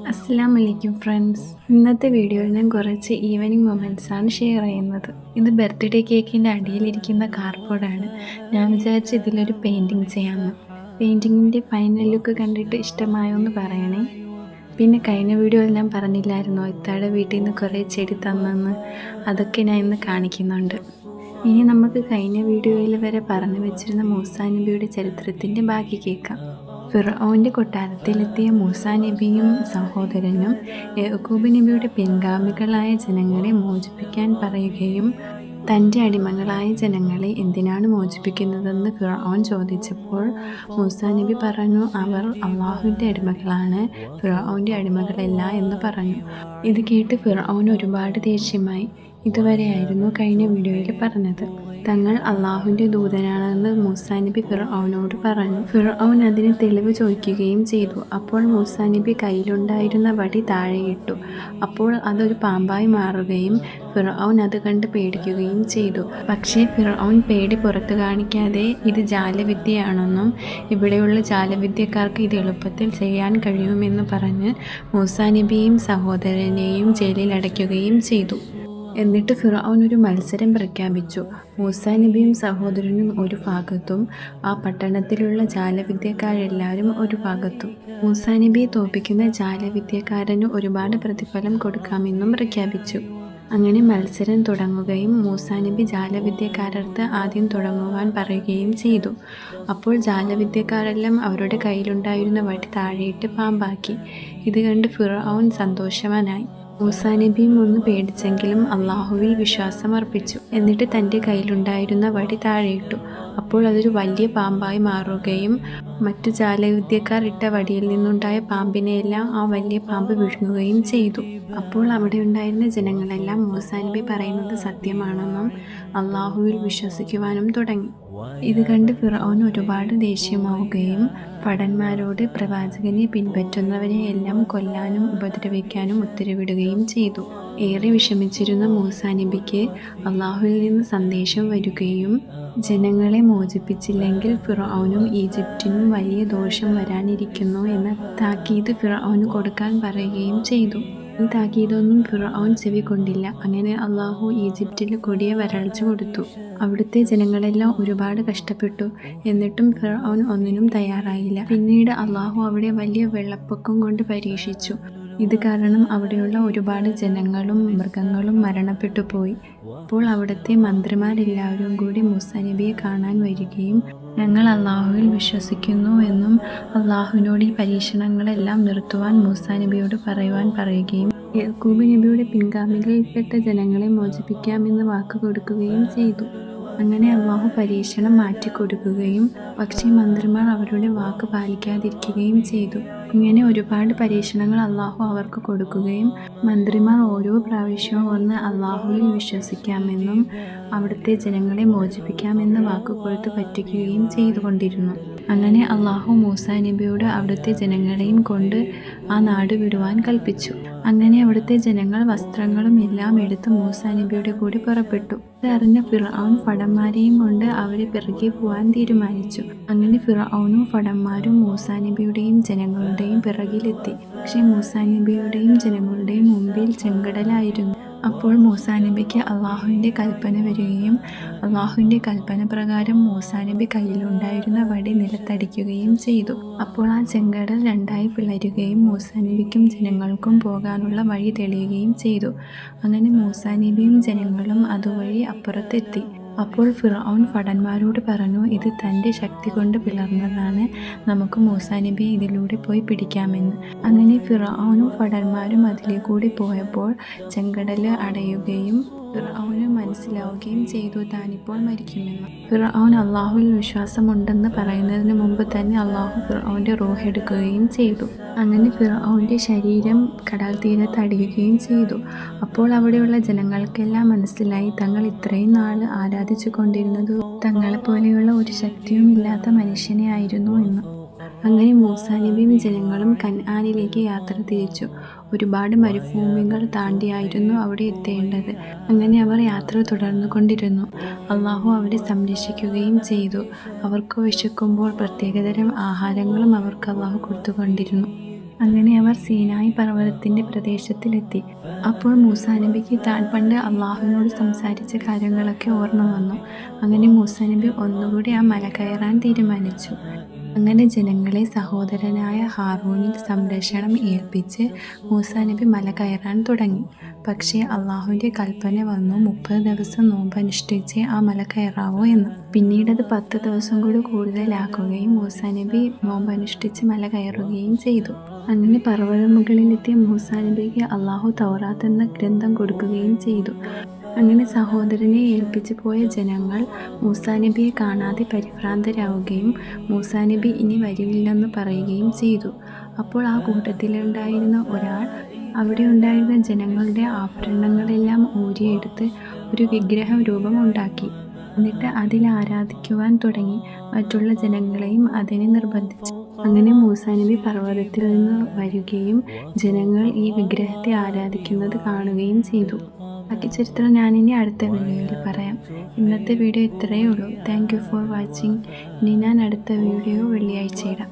അസ്സലാമു അലൈക്കും ഫ്രണ്ട്സ്. ഇന്നത്തെ വീഡിയോയിൽ ഞാൻ കുറച്ച് ഈവനിങ് മൊമെൻറ്റ്സാണ് ഷെയർ ചെയ്യുന്നത്. ഇത് ബർത്ത്ഡേ കേക്കിൻ്റെ അടിയിലിരിക്കുന്ന കാർഡ്ബോർഡാണ്. ഞാൻ വിചാരിച്ച് ഇതിലൊരു പെയിൻറ്റിങ് ചെയ്യാമെന്ന്. പെയിൻറ്റിങ്ങിൻ്റെ ഫൈനൽ ലുക്ക് കണ്ടിട്ട് ഇഷ്ടമായോ എന്ന് പറയണേ. പിന്നെ കഴിഞ്ഞ വീഡിയോയിൽ ഞാൻ പറഞ്ഞില്ലായിരുന്നോ ഇത്താടെ വീട്ടിൽ നിന്ന് കുറേ ചെടി തന്നെന്ന്. അതൊക്കെ ഞാൻ ഇന്ന് കാണിക്കുന്നുണ്ട്. ഇനി നമുക്ക് കഴിഞ്ഞ വീഡിയോയിൽ വരെ പറഞ്ഞു വെച്ചിരുന്ന മൂസാ നബിയുടെ ചരിത്രത്തിൻ്റെ ബാക്കി കേൾക്കാം. ഫിർഔൻ്റെ കൊട്ടാരത്തിലെത്തിയ മൂസാ നബിയും സഹോദരനും യാക്കൂബ് നബിയുടെ പിൻഗാമികളായ ജനങ്ങളെ മോചിപ്പിക്കാൻ പറയുകയും തൻ്റെ അടിമകളായ ജനങ്ങളെ എന്തിനാണ് മോചിപ്പിക്കുന്നതെന്ന് ഫിർഔൻ ചോദിച്ചപ്പോൾ മൂസാ നബി പറഞ്ഞു, അവർ അള്ളാഹുവിൻ്റെ അടിമകളാണ്, ഫിർഔൻ്റെ അടിമകളല്ല എന്ന് പറഞ്ഞു. ഇത് കേട്ട് ഫിർഔൻ ഒരുപാട് ദേഷ്യമായി. ഇതുവരെയായിരുന്നു കഴിഞ്ഞ വീഡിയോയിൽ പറഞ്ഞത്. തങ്ങൾ അള്ളാഹുവിൻ്റെ ദൂതനാണെന്ന് മൂസാ നബി ഫിർഔനോട് പറഞ്ഞു. ഫിർഔൻ അതിന് തെളിവ് ചോദിക്കുകയും ചെയ്തു. അപ്പോൾ മൂസാ നബി കയ്യിലുണ്ടായിരുന്ന വടി താഴെയിട്ടു. അപ്പോൾ അതൊരു പാമ്പായി മാറുകയും ഫിർഔൻ അത് കണ്ട് പേടിക്കുകയും ചെയ്തു. പക്ഷേ ഫിർഔൻ പേടി പുറത്തു കാണിക്കാതെ ഇത് ജാലവിദ്യയാണെന്നും ഇവിടെയുള്ള ജാലവിദ്യക്കാർക്ക് ഇത് എളുപ്പത്തിൽ ചെയ്യാൻ കഴിയുമെന്ന് പറഞ്ഞ് മൂസാ നബിയെയും സഹോദരനെയും ജയിലിൽ അടയ്ക്കുകയും ചെയ്തു. എന്നിട്ട് ഫിർഔൻ ഒരു മത്സരം പ്രഖ്യാപിച്ചു. മൂസാ നബിയും സഹോദരനും ഒരു ഭാഗത്തും ആ പട്ടണത്തിലുള്ള ജാലവിദ്യക്കാരെല്ലാവരും ഒരു ഭാഗത്തും. മൂസാ നബിയെ തോൽപ്പിക്കുന്ന ജാലവിദ്യക്കാരന് ഒരുപാട് പ്രതിഫലം കൊടുക്കാമെന്നും പ്രഖ്യാപിച്ചു. അങ്ങനെ മത്സരം തുടങ്ങുകയും മൂസാ നബി ജാലവിദ്യക്കാരടുത്ത് ആദ്യം തുടങ്ങുവാൻ പറയുകയും ചെയ്തു. അപ്പോൾ ജാലവിദ്യക്കാരെല്ലാം അവരുടെ കയ്യിലുണ്ടായിരുന്ന വടി താഴെയിട്ട് പാമ്പാക്കി. ഇത് കണ്ട് ഫിർഔൻ സന്തോഷവാനായി. മൂസാ നബിയും ഒന്ന് പേടിച്ചെങ്കിലും അള്ളാഹുവിൽ വിശ്വാസമർപ്പിച്ചു. എന്നിട്ട് തൻ്റെ കയ്യിലുണ്ടായിരുന്ന വടി താഴെയിട്ടു. അപ്പോൾ അതൊരു വലിയ പാമ്പായി മാറുകയും മറ്റു ജാലവിദ്യക്കാർ ഇട്ട വടിയിൽ നിന്നുണ്ടായ പാമ്പിനെയെല്ലാം ആ വലിയ പാമ്പ് വിഴുങ്ങുകയും ചെയ്തു. അപ്പോൾ അവിടെ ഉണ്ടായിരുന്ന ജനങ്ങളെല്ലാം മൂസാ നബി പറയുന്നത് സത്യമാണെന്നും അള്ളാഹുവിൽ വിശ്വസിക്കുവാനും തുടങ്ങി. ഇത് കണ്ട് ഫിർഔൻ ഒരുപാട് ദേഷ്യമാവുകയും ഭടന്മാരോട് പ്രവാചകനെ പിൻപറ്റുന്നവരെ എല്ലാം കൊല്ലാനും ഉപദ്രവിക്കാനും ഉത്തരവിടുകയും ചെയ്തു. ഏറെ വിഷമിച്ചിരുന്ന മൂസാ നബിക്ക് അള്ളാഹുവിൽ നിന്ന് സന്ദേശം വരികയും ജനങ്ങളെ മോചിപ്പിച്ചില്ലെങ്കിൽ ഫിർഔനും ഈജിപ്തിനും വലിയ ദോഷം വരാനിരിക്കുന്നു എന്ന താക്കീത് ഫിർഔന് കൊടുക്കാൻ പറയുകയും ചെയ്തു. ഈ താക്കീതൊന്നും ഫിർഔൻ ചെവി കൊണ്ടില്ല. അങ്ങനെ അള്ളാഹു ഈജിപ്തിൽ കൊടിയ വരൾച്ച കൊടുത്തു. അവിടുത്തെ ജനങ്ങളെല്ലാം ഒരുപാട് കഷ്ടപ്പെട്ടു. എന്നിട്ടും ഫിർഔൻ ഒന്നിനും തയ്യാറായില്ല. പിന്നീട് അള്ളാഹു അവിടെ വലിയ വെള്ളപ്പൊക്കം കൊണ്ട് പരീക്ഷിച്ചു. ഇത് കാരണം അവിടെയുള്ള ഒരുപാട് ജനങ്ങളും മൃഗങ്ങളും മരണപ്പെട്ടു പോയി. അപ്പോൾ അവിടുത്തെ മന്ത്രിമാരെല്ലാവരും കൂടി മൂസാ നബിയെ കാണാൻ വരികയും ഞങ്ങൾ അള്ളാഹുവിൽ വിശ്വസിക്കുന്നു എന്നും അള്ളാഹുവിനോട് ഈ പരീക്ഷണങ്ങളെല്ലാം നിർത്തുവാൻ മൂസാ നബിയോട് പറയുകയും യാക്കൂബ് നബിയുടെ പിൻഗാമികളിൽപ്പെട്ട ജനങ്ങളെ മോചിപ്പിക്കാമെന്ന് വാക്ക് കൊടുക്കുകയും ചെയ്തു. അങ്ങനെ അള്ളാഹു പരീക്ഷണം മാറ്റിക്കൊടുക്കുകയും പക്ഷേ മന്ത്രിമാർ അവരുടെ വാക്ക് പാലിക്കാതിരിക്കുകയും ചെയ്തു. ഇങ്ങനെ ഒരുപാട് പരീക്ഷണങ്ങൾ അള്ളാഹു അവർക്ക് കൊടുക്കുകയും മന്ത്രിമാർ ഓരോ പ്രാവശ്യവും വന്ന് അള്ളാഹുവിൽ വിശ്വസിക്കാമെന്നും അവിടുത്തെ ജനങ്ങളെ മോചിപ്പിക്കാമെന്ന് വാക്കുകൊടുത്ത് പറ്റിക്കുകയും ചെയ്തുകൊണ്ടിരുന്നു. അങ്ങനെ അള്ളാഹു മൂസാ നബിയോട് അവിടുത്തെ ജനങ്ങളെയും കൊണ്ട് ആ നാട് വിടുവാൻ കൽപ്പിച്ചു. അങ്ങനെ അവിടുത്തെ ജനങ്ങൾ വസ്ത്രങ്ങളും എല്ലാം എടുത്ത് മൂസാ നബിയുടെ കൂടെ പുറപ്പെട്ടു. ഇതറിഞ്ഞ ഫിർഔൻ ഭടന്മാരെയും കൊണ്ട് അവരെ പിറകെ പോവാൻ തീരുമാനിച്ചു. അങ്ങനെ ഫിർഔനും ഭടന്മാരും മൂസാ നബിയുടെയും ജനങ്ങളുടെയും പിറകിലെത്തി. പക്ഷേ മൂസാ നബിയുടെയും ജനങ്ങളുടെയും മുമ്പിൽ ചെങ്കടലായിരുന്നു. അപ്പോൾ മൂസാ നബിക്ക് അള്ളാഹുവിൻ്റെ കൽപ്പന വരികയും അള്ളാഹുവിൻ്റെ കൽപ്പന പ്രകാരം മൂസാ നബി കയ്യിലുണ്ടായിരുന്ന വടി നിലത്തടിക്കുകയും ചെയ്തു. അപ്പോൾ ആ ചെങ്കടൽ രണ്ടായി പിളരുകയും മൂസാ നബിക്കും ജനങ്ങൾക്കും പോകാനുള്ള വഴി തെളിയുകയും ചെയ്തു. അങ്ങനെ മൂസാ നബിയും ജനങ്ങളും അതുവഴി അപ്പുറത്തെത്തി. അപ്പോൾ ഫിർഔൻ ഭടന്മാരോട് പറഞ്ഞു, ഇത് തൻ്റെ ശക്തി കൊണ്ട് പിളർന്നതാണ്, നമുക്ക് മൂസാ നബിയെ ഇതിലൂടെ പോയി പിടിക്കാമെന്ന്. അങ്ങനെ ഫിർഔനും ഭടന്മാരും അതിലേക്കൂടി പോയപ്പോൾ ചെങ്കടൽ അടയുകയും ഫിർഔന് മനസ്സിലാവുകയും ചെയ്തു താനിപ്പോൾ മരിക്കുമെന്ന്. ഫിർഔൻ അള്ളാഹുവിൽ വിശ്വാസമുണ്ടെന്ന് പറയുന്നതിന് മുമ്പ് തന്നെ അള്ളാഹു ഫിർഔൻ്റെ റൂഹ് എടുക്കുകയും ചെയ്തു. അങ്ങനെ ഫിർഔൻ്റെ ശരീരം കടൽ തീരത്ത് അടിയുകയും ചെയ്തു. അപ്പോൾ അവിടെയുള്ള ജനങ്ങൾക്കെല്ലാം മനസ്സിലായി തങ്ങൾ ഇത്രയും നാൾ ആരാധിച്ചു കൊണ്ടിരുന്നത് തങ്ങളെപ്പോലെയുള്ള ഒരു ശക്തിയും ഇല്ലാത്ത മനുഷ്യനെ ആയിരുന്നു എന്ന്. അങ്ങനെ മൂസാ നബിയും ജനങ്ങളും കൻആനിലേക്ക് യാത്ര തിരിച്ചു. ഒരുപാട് മരുഭൂമികൾ താണ്ടിയായിരുന്നു അവിടെ എത്തേണ്ടത്. അങ്ങനെ അവർ യാത്ര തുടർന്നു കൊണ്ടിരുന്നു. അള്ളാഹു അവരെ സംരക്ഷിക്കുകയും ചെയ്തു. അവർക്ക് വിശക്കുമ്പോൾ പ്രത്യേകതരം ആഹാരങ്ങളും അവർക്ക് അള്ളാഹു കൊടുത്തുകൊണ്ടിരുന്നു. അങ്ങനെ അവർ സീനായി പർവ്വതത്തിൻ്റെ പ്രദേശത്തിലെത്തി. അപ്പോൾ മൂസാ നബിക്ക് താൻ പണ്ട് അള്ളാഹുവിനോട് സംസാരിച്ച കാര്യങ്ങളൊക്കെ ഓർമ്മ വന്നു. അങ്ങനെ മൂസാ നബി ഒന്നുകൂടി ആ മല കയറാൻ തീരുമാനിച്ചു. അങ്ങനെ ജനങ്ങളെ സഹോദരനായ ഹാറൂനിൽ സംരക്ഷണം ഏൽപ്പിച്ച് മൂസാ നബി മല കയറാൻ തുടങ്ങി. പക്ഷേ അള്ളാഹുവിൻ്റെ കൽപ്പന വന്നു 30 ദിവസം നോമ്പനുഷ്ഠിച്ച് ആ മല കയറാവൂ എന്ന്. പിന്നീടത് 10 ദിവസം കൂടി കൂടുതലാക്കുകയും മൂസാ നബി നോമ്പനുഷ്ഠിച്ച് മല കയറുകയും ചെയ്തു. അങ്ങനെ പർവ്വതമുകളിലെത്തിയ മൂസാ നബിക്ക് അള്ളാഹു തൗറാത്ത് എന്ന ഗ്രന്ഥം കൊടുക്കുകയും ചെയ്തു. അങ്ങനെ സഹോദരനെ ഏൽപ്പിച്ചു പോയ ജനങ്ങൾ മൂസാ നബിയെ കാണാതെ പരിഭ്രാന്തരാവുകയും മൂസാ നബി ഇനി വരില്ലെന്ന് പറയുകയും ചെയ്തു. അപ്പോൾ ആ കൂട്ടത്തിലുണ്ടായിരുന്ന ഒരാൾ അവിടെ ഉണ്ടായിരുന്ന ജനങ്ങളുടെ ആഭരണങ്ങളെല്ലാം ഊരിയെടുത്ത് ഒരു വിഗ്രഹം രൂപമുണ്ടാക്കി. എന്നിട്ട് അതിൽ ആരാധിക്കുവാൻ തുടങ്ങി. മറ്റുള്ള ജനങ്ങളെയും അതിനെ നിർബന്ധിച്ചു. അങ്ങനെ മൂസാ നബി പർവ്വതത്തിൽ നിന്ന് വരികയും ജനങ്ങൾ ഈ വിഗ്രഹത്തെ ആരാധിക്കുന്നത് കാണുകയും ചെയ്തു. ബാക്കി ചരിത്രം ഞാനിനി അടുത്ത വീഡിയോയിൽ പറയാം. ഇന്നത്തെ വീഡിയോ ഇത്രയേ ഉള്ളൂ. Thank you for watching. ഇനി ഞാൻ അടുത്ത വീഡിയോ വെള്ളിയാഴ്ച ഇടാം.